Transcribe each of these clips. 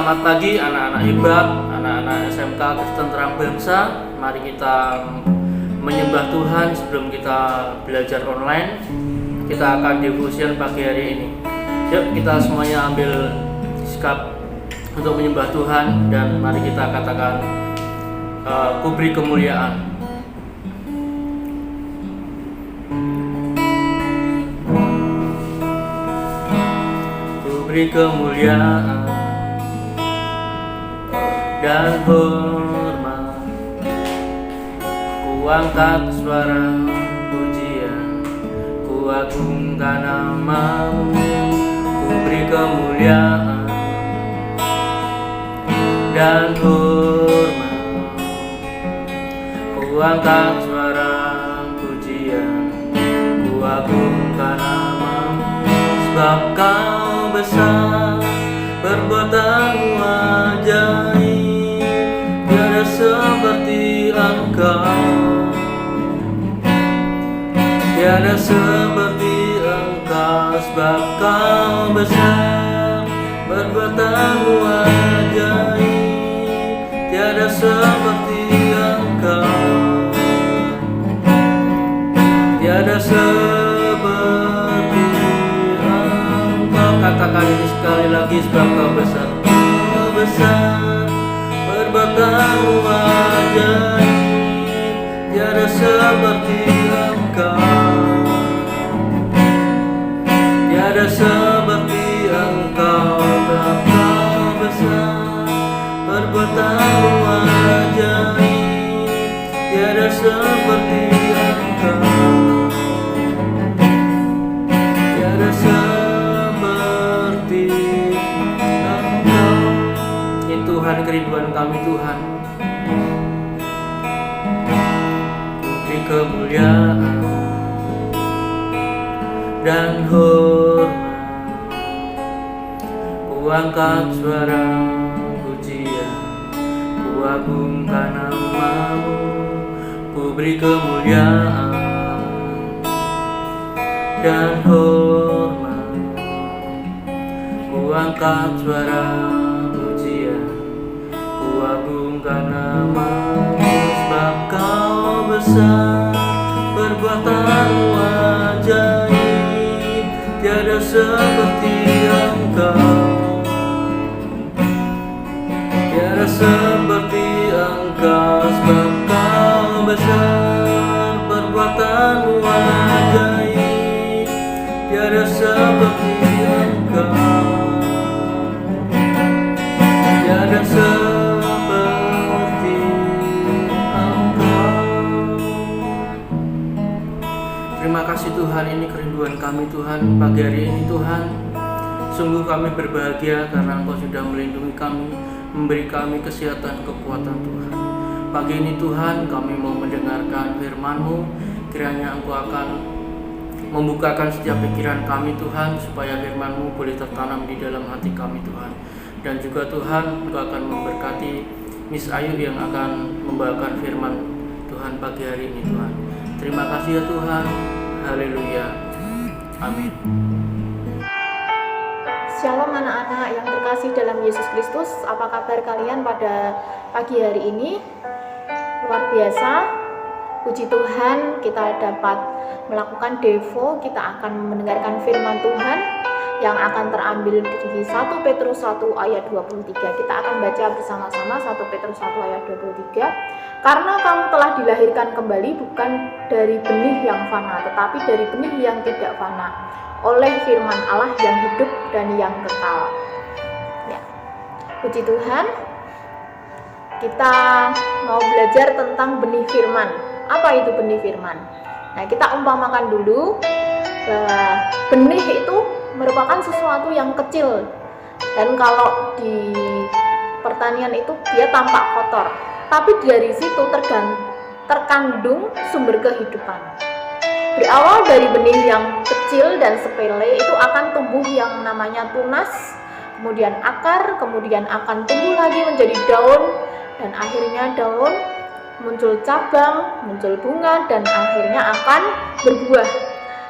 Selamat pagi anak-anak hebat, anak-anak SMK Kristen Terang Bangsa. Mari kita menyembah Tuhan sebelum kita belajar online. Kita akan devotion pagi hari ini. Yuk kita semuanya ambil sikap untuk menyembah Tuhan dan mari kita katakan Ku beri kemuliaan. Ku beri kemuliaan dan hormat, ku angkat suara pujian, ku agungkan nama-Mu. Ku beri kemuliaan dan hormat, ku angkat suara pujian, ku agungkan nama-Mu. Sebab Kau besar, perbuatan-Mu ajaib, tiada seperti Engkau, tiada seperti Engkau. Sebab Kau besar, perbuatan-Mu ajaib, tiada seperti Engkau, tiada seperti Engkau. Katakan ini sekali lagi, sebab Kau besar, Kau besar, perbuatan-Mu ajaib, tiada seperti Engkau, tiada seperti Engkau. Sebab Kau besar, perbuatan-Mu ajaib, tiada seperti Engkau, tiada seperti Engkau. Ya Tuhan, kerinduan kami Tuhan, Ku beri kemuliaan dan hormat, ku angkat suara pujian, ku agungkan nama-Mu. Ku beri kemuliaan dan hormat, ku angkat suara pujian, ku agungkan nama-Mu. Sebab Kau besar, perbuatan-Mu ajaib, tiada seperti Engkau, tiada seperti Engkau. Sebab Kau besar, perbuatan-Mu ajaib, tiada seperti Engkau, tiada seperti Engkau. Terima kasih Tuhan, ini kerinduan kami Tuhan pagi hari ini Tuhan. Sungguh kami berbahagia karena Engkau sudah melindungi kami, memberi kami kesehatan, kekuatan Tuhan. Pagi ini Tuhan kami mau mendengarkan firman-Mu. Kiranya Engkau akan membukakan setiap pikiran kami Tuhan, supaya firman-Mu boleh tertanam di dalam hati kami Tuhan. Dan juga Tuhan Engkau akan memberkati Miss Ayu yang akan membawakan firman Tuhan pagi hari ini Tuhan. Terima kasih ya Tuhan. Haleluya. Amin. Shalom anak-anak yang terkasih dalam Yesus Kristus. Apa kabar kalian pada pagi hari ini? Luar biasa. Puji Tuhan, kita dapat melakukan devo. Kita akan mendengarkan firman Tuhan yang akan terambil di 1 Petrus 1 ayat 23. Kita akan baca bersama-sama 1 Petrus 1 ayat 23. Karena kamu telah dilahirkan kembali bukan dari benih yang fana, tetapi dari benih yang tidak fana, oleh firman Allah yang hidup dan yang kekal. Ya. Puji Tuhan. Kita mau belajar tentang benih firman. Apa itu benih firman? Nah, kita umpamakan dulu bahwa benih itu merupakan sesuatu yang kecil, dan kalau di pertanian itu dia tampak kotor, tapi dari situ terkandung sumber kehidupan. Berawal dari benih yang kecil dan sepele, itu akan tumbuh yang namanya tunas, kemudian akar, kemudian akan tumbuh lagi menjadi daun, dan akhirnya daun, muncul cabang, muncul bunga, dan akhirnya akan berbuah,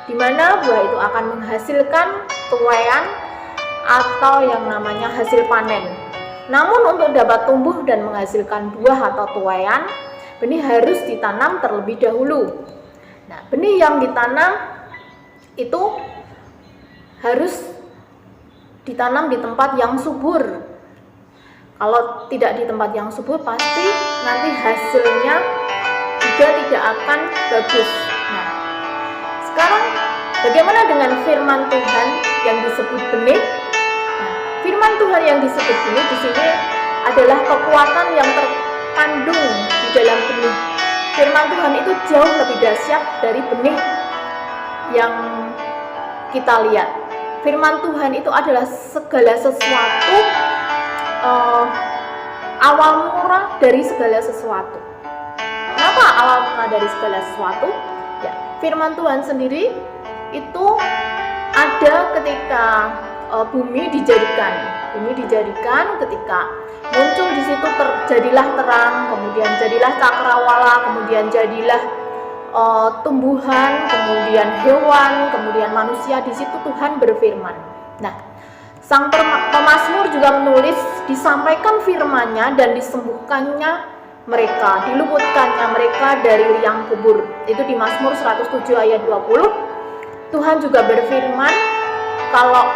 di mana buah itu akan menghasilkan tuaian atau yang namanya hasil panen. Namun untuk dapat tumbuh dan menghasilkan buah atau tuaian, benih harus ditanam terlebih dahulu. Nah, benih yang ditanam itu harus ditanam di tempat yang subur. Kalau tidak di tempat yang subur, pasti nanti hasilnya juga tidak akan bagus. Nah, sekarang bagaimana dengan firman Tuhan yang disebut benih? Nah, firman Tuhan yang disebut benih di sini adalah kekuatan yang terkandung di dalam benih. Firman Tuhan itu jauh lebih dahsyat dari benih yang kita lihat. Firman Tuhan itu adalah segala sesuatu, awal mula dari segala sesuatu. Kenapa awal mula dari segala sesuatu? Ya, firman Tuhan sendiri itu ada ketika bumi dijadikan ketika muncul di situ terjadilah terang, kemudian jadilah cakrawala, kemudian jadilah tumbuhan, kemudian hewan, kemudian manusia. Di situ Tuhan berfirman. Nah, sang pemazmur juga menulis, disampaikan firman-Nya dan disembuhkannya mereka, diluputkannya mereka dari liang kubur. Itu di Mazmur 107 ayat 20. Tuhan juga berfirman kalau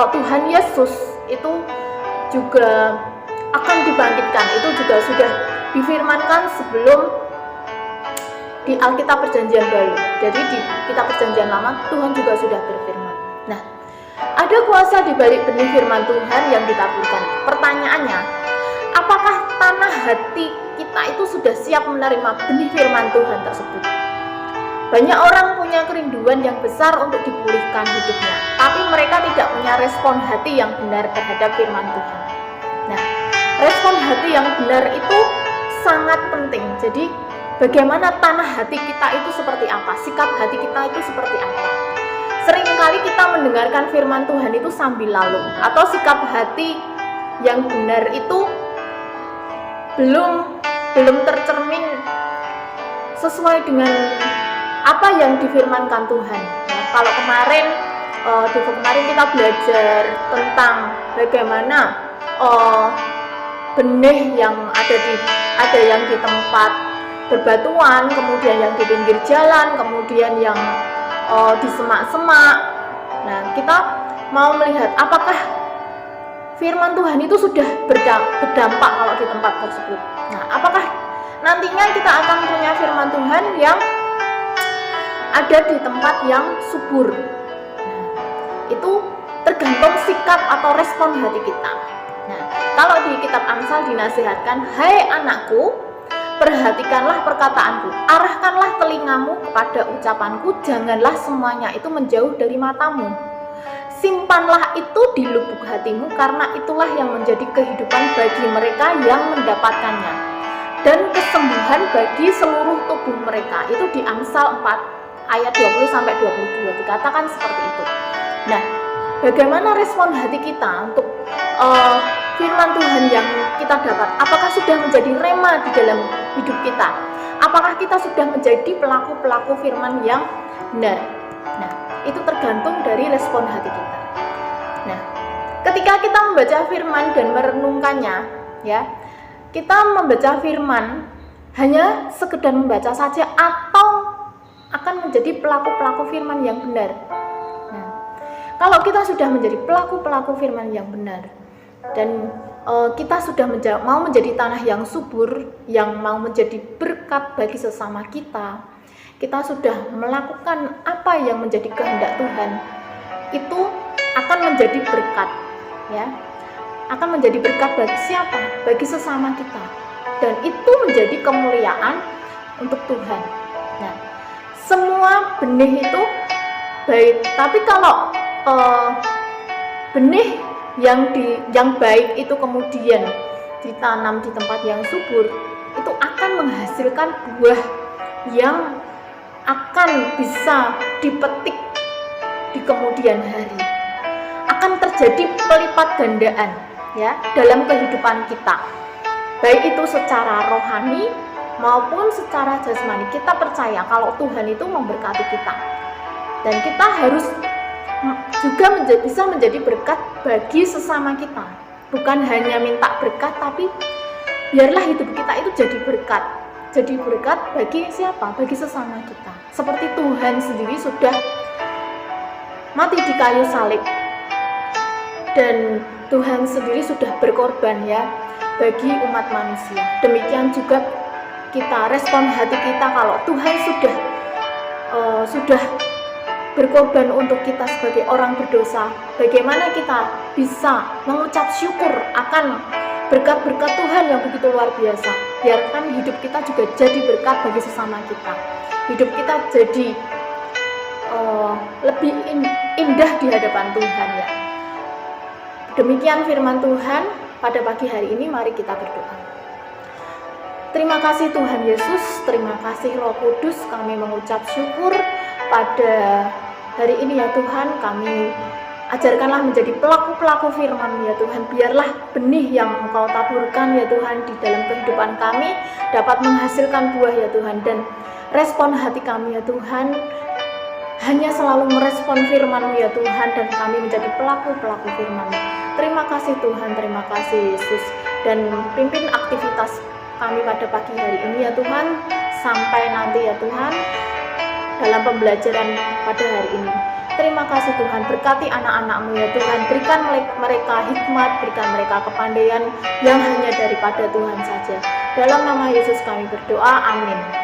Tuhan Yesus itu juga akan dibangkitkan. Itu juga sudah difirmankan sebelum di Alkitab Perjanjian Baru. Jadi di Kitab Perjanjian Lama Tuhan juga sudah berfirman. Nah, ada kuasa di balik benih firman Tuhan yang ditaburkan. Pertanyaannya, apakah tanah hati kita itu sudah siap menerima benih firman Tuhan tersebut? Banyak orang punya kerinduan yang besar untuk dipulihkan hidupnya, tapi mereka tidak punya respon hati yang benar terhadap firman Tuhan. Nah, respon hati yang benar itu sangat penting. Jadi, bagaimana tanah hati kita itu seperti apa? Sikap hati kita itu seperti apa? Seringkali kita mendengarkan firman Tuhan itu sambil lalu, atau sikap hati yang benar itu belum tercermin sesuai dengan apa yang difirmankan Tuhan. Nah, kalau kemarin kita belajar tentang bagaimana benih yang ada yang di tempat berbatuan, kemudian yang di pinggir jalan, kemudian yang di semak-semak. Nah, kita mau melihat apakah firman Tuhan itu sudah berdampak kalau di tempat tersebut. Nah, apakah nantinya kita akan punya firman Tuhan yang ada di tempat yang subur? Nah, itu tergantung sikap atau respon hati kita. Nah, kalau di kitab Amsal dinasihatkan, "Hai anakku, perhatikanlah perkataanku, arahkanlah telingamu kepada ucapanku, janganlah semuanya itu menjauh dari matamu. Simpanlah itu di lubuk hatimu, karena itulah yang menjadi kehidupan bagi mereka yang mendapatkannya, dan kesembuhan bagi seluruh tubuh mereka." Itu di Amsal 4 ayat 20-22 dikatakan seperti itu. Nah, bagaimana respon hati kita untuk firman Tuhan yang kita dapat? Apakah sudah menjadi rema di dalam hidup kita? Apakah kita sudah menjadi pelaku-pelaku firman yang benar? Nah, itu tergantung dari respon hati kita. Nah, ketika kita membaca firman dan merenungkannya, ya, kita membaca firman hanya sekedar membaca saja atau akan menjadi pelaku-pelaku firman yang benar. Nah, kalau kita sudah menjadi pelaku-pelaku firman yang benar dan kita sudah mau menjadi tanah yang subur, yang mau menjadi berkat bagi sesama kita, kita sudah melakukan apa yang menjadi kehendak Tuhan, itu akan menjadi berkat, ya, akan menjadi berkat bagi siapa? Bagi sesama kita, dan itu menjadi kemuliaan untuk Tuhan. Nah, semua benih itu baik, tapi kalau benih yang baik itu kemudian ditanam di tempat yang subur, itu akan menghasilkan buah yang akan bisa dipetik di kemudian hari. Akan terjadi pelipat gandaan, ya, dalam kehidupan kita, baik itu secara rohani maupun secara jasmani. Kita percaya kalau Tuhan itu memberkati kita, dan kita harus juga bisa menjadi berkat bagi sesama kita. Bukan hanya minta berkat, tapi biarlah hidup kita itu jadi berkat. Jadi berkat bagi siapa? Bagi sesama kita. Seperti Tuhan sendiri sudah mati di kayu salib, dan Tuhan sendiri sudah berkorban ya bagi umat manusia. Demikian juga kita, respon hati kita kalau Tuhan sudah berkorban untuk kita sebagai orang berdosa, bagaimana kita bisa mengucap syukur akan berkat-berkat Tuhan yang begitu luar biasa. Biarkan hidup kita juga jadi berkat bagi sesama kita. Hidup kita jadi lebih indah di hadapan Tuhan ya. Demikian firman Tuhan pada pagi hari ini. Mari kita berdoa. Terima kasih Tuhan Yesus, terima kasih Roh Kudus, kami mengucap syukur pada hari ini ya Tuhan. Kami ajarkanlah menjadi pelaku-pelaku firman ya Tuhan. Biarlah benih yang Engkau taburkan ya Tuhan di dalam kehidupan kami dapat menghasilkan buah ya Tuhan. Dan respon hati kami ya Tuhan hanya selalu merespon firman-Mu ya Tuhan, dan kami menjadi pelaku-pelaku firman-Mu. Terima kasih Tuhan, terima kasih Yesus. Dan pimpin aktivitas kami pada pagi hari ini ya Tuhan, sampai nanti ya Tuhan dalam pembelajaran pada hari ini. Terima kasih Tuhan, berkati anak-anak-Mu ya Tuhan, berikan mereka hikmat, berikan mereka kepandaian yang hanya daripada Tuhan saja. Dalam nama Yesus kami berdoa, amin.